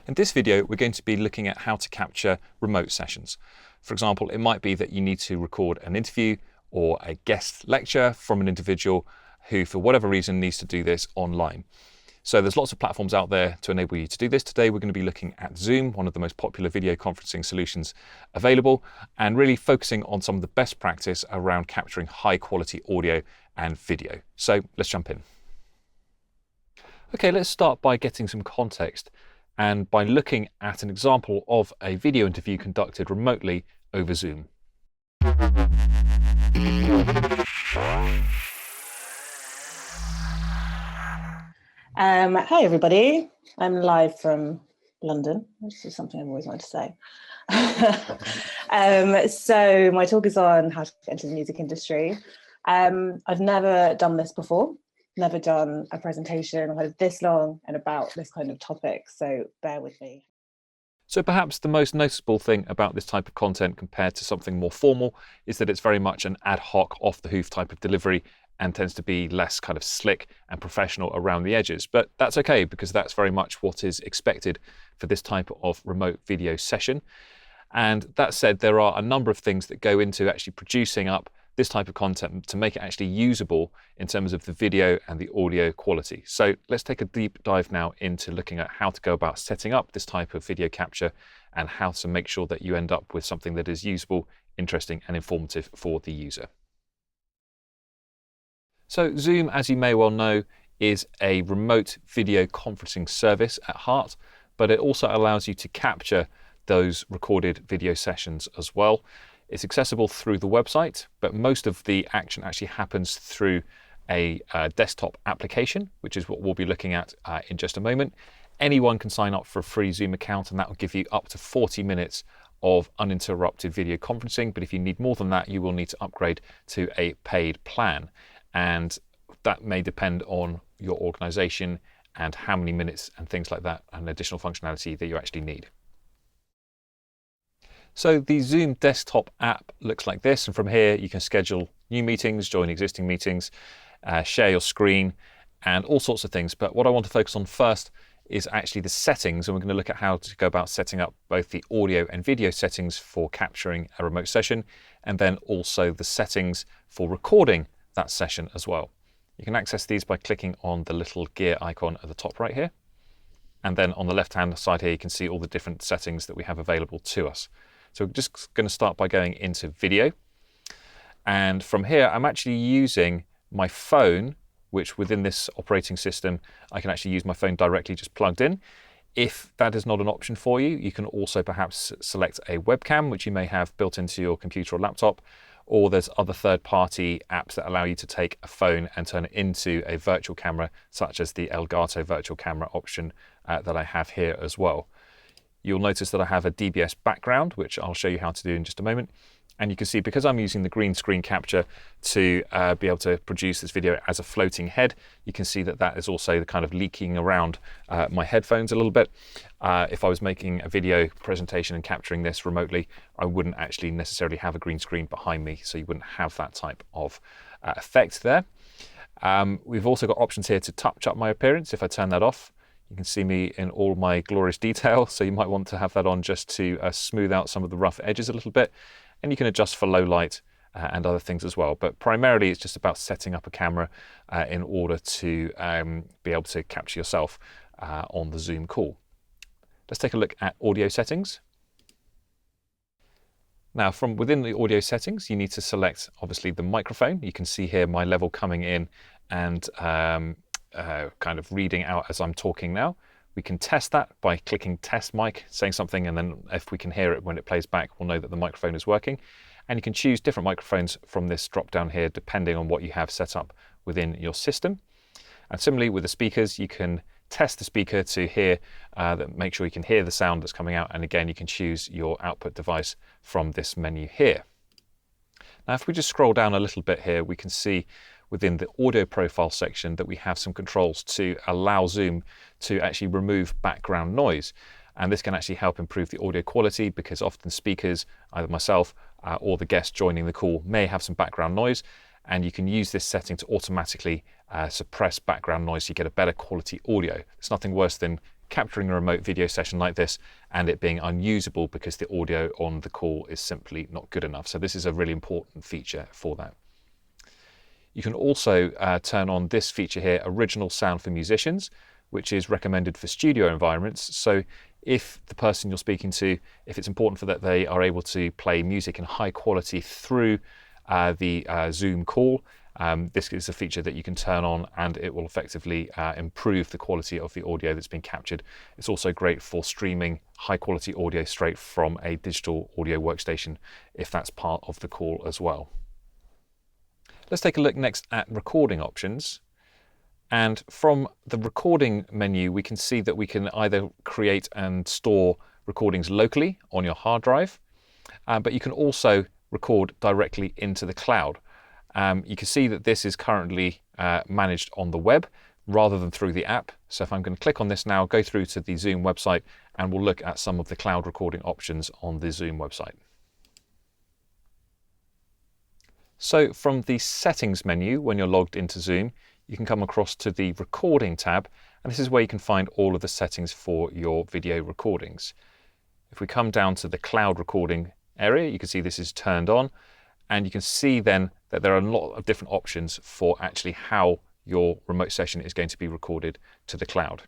In this video, we're going to be looking at how to capture remote sessions. For example, it might be that you need to record an interview or a guest lecture from an individual who, for whatever reason, needs to do this online. So there's lots of platforms out there to enable you to do this. Today, we're going to be looking at Zoom, one of the most popular video conferencing solutions available, and really focusing on some of the best practice around capturing high quality audio and video. So let's jump in. Okay, let's start by getting some context and by looking at an example of a video interview conducted remotely over Zoom. Hi everybody, I'm live from London, which is something I've always wanted to say. So my talk is on how to get into the music industry. I've never done this before, never done a presentation kind of this long and about this kind of topic, so bear with me. So perhaps the most noticeable thing about this type of content compared to something more formal is that it's very much an ad hoc, off the hoof type of delivery and tends to be less kind of slick and professional around the edges. But that's okay, because that's very much what is expected for this type of remote video session. And that said, there are a number of things that go into actually producing up this type of content to make it actually usable in terms of the video and the audio quality. So let's take a deep dive now into looking at how to go about setting up this type of video capture and how to make sure that you end up with something that is usable, interesting, and informative for the user. So Zoom, as you may well know, is a remote video conferencing service at heart, but it also allows you to capture those recorded video sessions as well. It's accessible through the website, but most of the action actually happens through a desktop application, which is what we'll be looking at in just a moment. Anyone can sign up for a free Zoom account, and that will give you up to 40 minutes of uninterrupted video conferencing. But if you need more than that, you will need to upgrade to a paid plan. And that may depend on your organization and how many minutes and things like that and additional functionality that you actually need. So the Zoom desktop app looks like this, and from here you can schedule new meetings, join existing meetings, share your screen, and all sorts of things. But what I want to focus on first is actually the settings, and we're going to look at how to go about setting up both the audio and video settings for capturing a remote session, and then also the settings for recording that session as well. You can access these by clicking on the little gear icon at the top right here. And then on the left-hand side here, you can see all the different settings that we have available to us. So we're just going to start by going into video. And from here, I'm actually using my phone, which within this operating system, I can actually use my phone directly just plugged in. If that is not an option for you, you can also perhaps select a webcam, which you may have built into your computer or laptop, or there's other third-party apps that allow you to take a phone and turn it into a virtual camera, such as the Elgato virtual camera option that I have here as well. You'll notice that I have a DBS background, which I'll show you how to do in just a moment. And you can see, because I'm using the green screen capture to be able to produce this video as a floating head, you can see that that is also the kind of leaking around my headphones a little bit. If I was making a video presentation and capturing this remotely, I wouldn't actually necessarily have a green screen behind me, so you wouldn't have that type of effect there. We've also got options here to touch up my appearance. If I turn that off, you can see me in all my glorious detail, so you might want to have that on just to smooth out some of the rough edges a little bit. And you can adjust for low light and other things as well. But primarily, it's just about setting up a camera in order to be able to capture yourself on the Zoom call. Let's take a look at audio settings. Now, from within the audio settings, you need to select, obviously, the microphone. You can see here my level coming in and kind of reading out as I'm talking now. We can test that by clicking test mic, saying something, and then if we can hear it when it plays back, we'll know that the microphone is working. And you can choose different microphones from this drop down here, depending on what you have set up within your system. And similarly with the speakers, you can test the speaker to hear, make sure you can hear the sound that's coming out. And again, you can choose your output device from this menu here. Now, if we just scroll down a little bit here, we can see within the audio profile section that we have some controls to allow Zoom to actually remove background noise. And this can actually help improve the audio quality, because often speakers, either myself or the guest joining the call, may have some background noise. And you can use this setting to automatically suppress background noise so you get a better quality audio. It's nothing worse than capturing a remote video session like this and it being unusable because the audio on the call is simply not good enough. So this is a really important feature for that. You can also turn on this feature here, Original Sound for Musicians, which is recommended for studio environments. So if the person you're speaking to, if it's important for that they are able to play music in high quality through the Zoom call, this is a feature that you can turn on and it will effectively improve the quality of the audio that's been captured. It's also great for streaming high quality audio straight from a digital audio workstation if that's part of the call as well. Let's take a look next at recording options. And from the recording menu, we can see that we can either create and store recordings locally on your hard drive, but you can also record directly into the cloud. You can see that this is currently managed on the web rather than through the app. So if I'm going to click on this now, go through to the Zoom website, and we'll look at some of the cloud recording options on the Zoom website. So from the settings menu, when you're logged into Zoom, you can come across to the recording tab, and this is where you can find all of the settings for your video recordings. If we come down to the cloud recording area, you can see this is turned on, and you can see then that there are a lot of different options for actually how your remote session is going to be recorded to the cloud.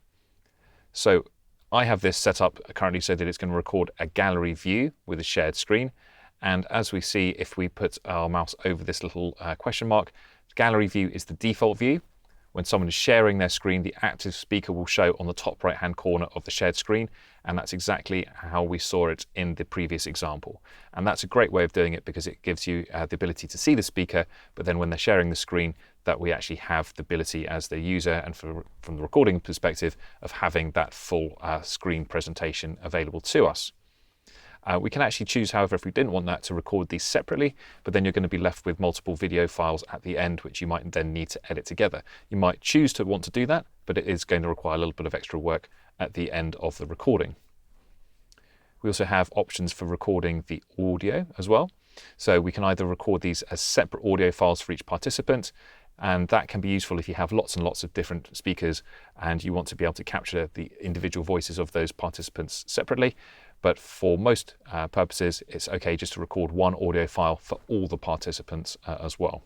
So I have this set up currently so that it's going to record a gallery view with a shared screen. And as we see, if we put our mouse over this little question mark, gallery view is the default view. When someone is sharing their screen, the active speaker will show on the top right hand corner of the shared screen, and that's exactly how we saw it in the previous example. And that's a great way of doing it because it gives you the ability to see the speaker, but then when they're sharing the screen, that we actually have the ability as the user and from the recording perspective of having that full screen presentation available to us. We can actually choose, however, if we didn't want that, to record these separately, but then you're going to be left with multiple video files at the end, which you might then need to edit together. You might choose to want to do that, but it is going to require a little bit of extra work at the end of the recording. We also have options for recording the audio as well. So we can either record these as separate audio files for each participant, and that can be useful if you have lots and lots of different speakers and you want to be able to capture the individual voices of those participants separately. But for most purposes, it's okay just to record one audio file for all the participants as well.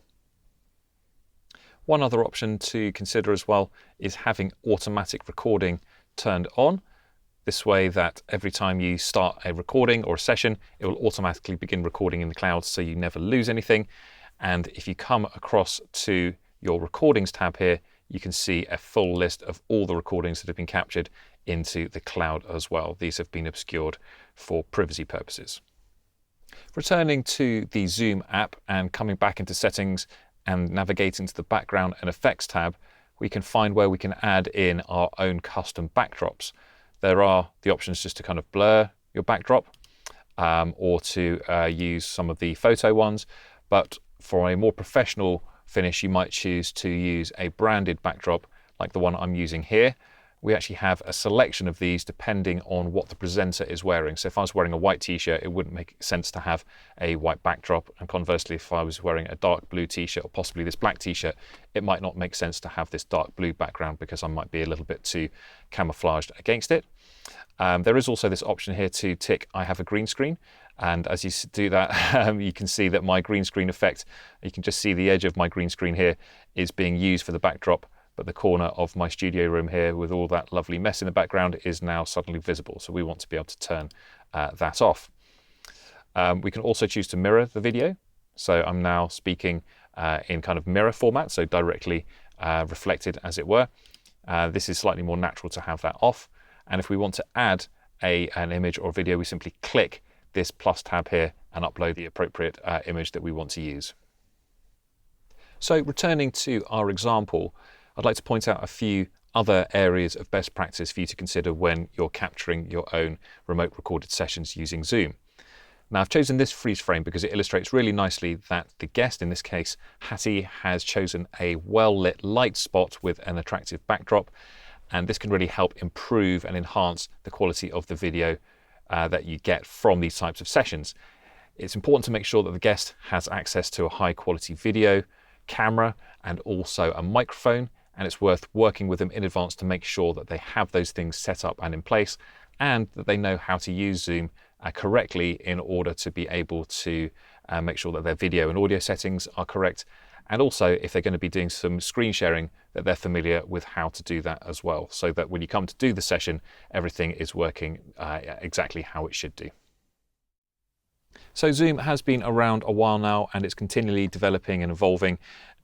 One other option to consider as well is having automatic recording turned on. This way that every time you start a recording or a session, it will automatically begin recording in the cloud so you never lose anything. And if you come across to your recordings tab here, you can see a full list of all the recordings that have been captured into the cloud as well. These have been obscured for privacy purposes. Returning to the Zoom app and coming back into settings and navigating to the background and effects tab, we can find where we can add in our own custom backdrops. There are the options just to kind of blur your backdrop or to use some of the photo ones, but for a more professional finish, you might choose to use a branded backdrop like the one I'm using here. We actually have a selection of these depending on what the presenter is wearing. So if I was wearing a white t-shirt, it wouldn't make sense to have a white backdrop. And conversely, if I was wearing a dark blue t-shirt or possibly this black t-shirt, it might not make sense to have this dark blue background because I might be a little bit too camouflaged against it. There is also this option here to tick, I have a green screen. And as you do that, you can see that my green screen effect, you can just see the edge of my green screen here is being used for the backdrop, but the corner of my studio room here with all that lovely mess in the background is now suddenly visible. So we want to be able to turn that off. We can also choose to mirror the video. So I'm now speaking in kind of mirror format, so directly reflected as it were. This is slightly more natural to have that off. And if we want to add an image or video, we simply click this plus tab here and upload the appropriate image that we want to use. So returning to our example, I'd like to point out a few other areas of best practice for you to consider when you're capturing your own remote recorded sessions using Zoom. Now I've chosen this freeze frame because it illustrates really nicely that the guest, in this case Hattie, has chosen a well-lit light spot with an attractive backdrop, and this can really help improve and enhance the quality of the video that you get from these types of sessions. It's important to make sure that the guest has access to a high quality video, camera, and also a microphone, and it's worth working with them in advance to make sure that they have those things set up and in place, and that they know how to use Zoom correctly in order to be able to make sure that their video and audio settings are correct. And also, if they're going to be doing some screen sharing, that they're familiar with how to do that as well, so that when you come to do the session, everything is working exactly how it should do. So Zoom has been around a while now, and it's continually developing and evolving.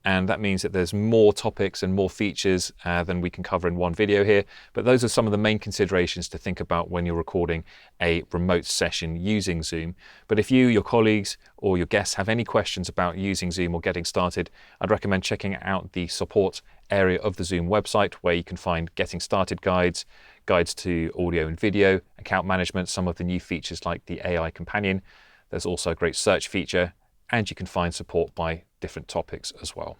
And that means that there's more topics and more features than we can cover in one video here. But those are some of the main considerations to think about when you're recording a remote session using Zoom. But if you, your colleagues, or your guests have any questions about using Zoom or getting started, I'd recommend checking out the support area of the Zoom website, where you can find getting started guides, guides to audio and video, account management, some of the new features like the AI companion. There's also a great search feature, and you can find support by different topics as well.